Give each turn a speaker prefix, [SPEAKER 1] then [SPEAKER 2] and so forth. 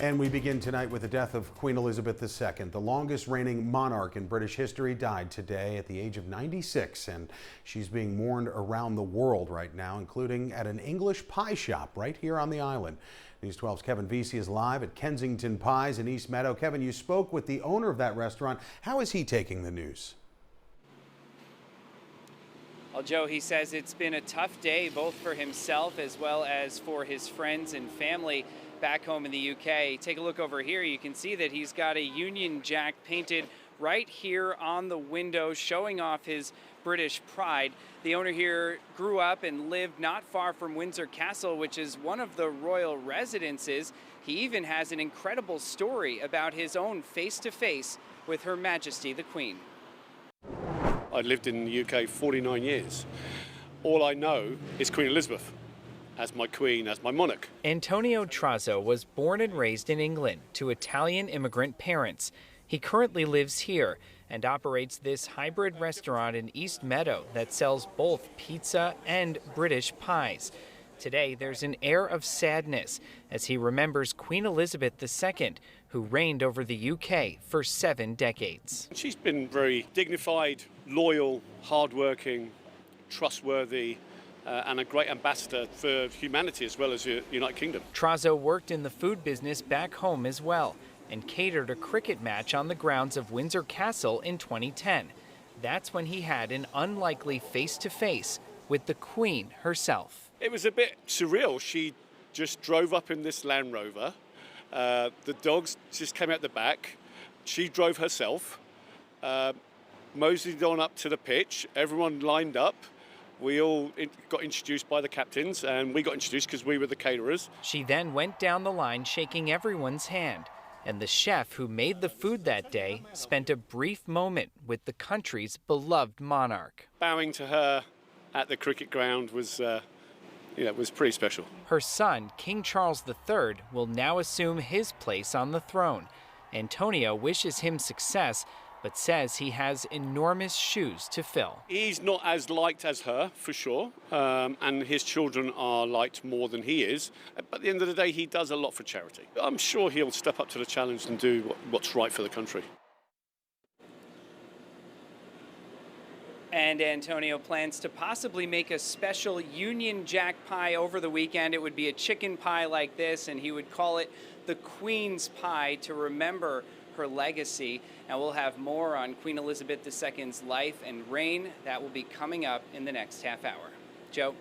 [SPEAKER 1] And we begin tonight with the death of Queen Elizabeth II. The longest reigning monarch in British history died today at the age of 96, and she's being mourned around the world right now, including at an English pie shop right here on the island. News 12's Kevin Vesey is live at Kensington Pies in East Meadow. Kevin, you spoke with the owner of that restaurant. How is he taking the news?
[SPEAKER 2] Well, Joe, he says it's been a tough day both for himself as well as for his friends and family back home in the UK. Take a look over here. You can see that he's got a Union Jack painted right here on the window, showing off his British pride. The owner here grew up and lived not far from Windsor Castle, which is one of the royal residences. He even has an incredible story about his own face-to-face with Her Majesty the Queen.
[SPEAKER 3] I lived in the UK 49 years. All I know is Queen Elizabeth as my queen, as my monarch.
[SPEAKER 2] Antonio Trazzo was born and raised in England to Italian immigrant parents. He currently lives here and operates this hybrid restaurant in East Meadow that sells both pizza and British pies. Today, there's an air of sadness as he remembers Queen Elizabeth II, who reigned over the UK for 7 decades.
[SPEAKER 3] She's been very dignified, loyal, hardworking, trustworthy, and a great ambassador for humanity as well as the United Kingdom.
[SPEAKER 2] Trazzo worked in the food business back home as well and catered a cricket match on the grounds of Windsor Castle in 2010. That's when he had an unlikely face-to-face with the Queen herself.
[SPEAKER 3] It was a bit surreal. She just drove up in this Land Rover. The dogs just came out the back. She drove herself, moseyed on up to the pitch. Everyone lined up. We all got introduced by the captains, and we got introduced because we were the caterers.
[SPEAKER 2] She then went down the line shaking everyone's hand, and the chef who made the food that day spent a brief moment with the country's beloved monarch.
[SPEAKER 3] Bowing to her at the cricket ground was pretty special.
[SPEAKER 2] Her son, King Charles III, will now assume his place on the throne. Antonio wishes him success, but says he has enormous shoes to fill.
[SPEAKER 3] He's not as liked as her, for sure, and his children are liked more than he is. But at the end of the day, he does a lot for charity. I'm sure he'll step up to the challenge and do what's right for the country.
[SPEAKER 2] And Antonio plans to possibly make a special Union Jack pie over the weekend. It would be a chicken pie like this, and he would call it the Queen's Pie to remember her legacy. And we'll have more on Queen Elizabeth II's life and reign. That will be coming up in the next half hour. Joe?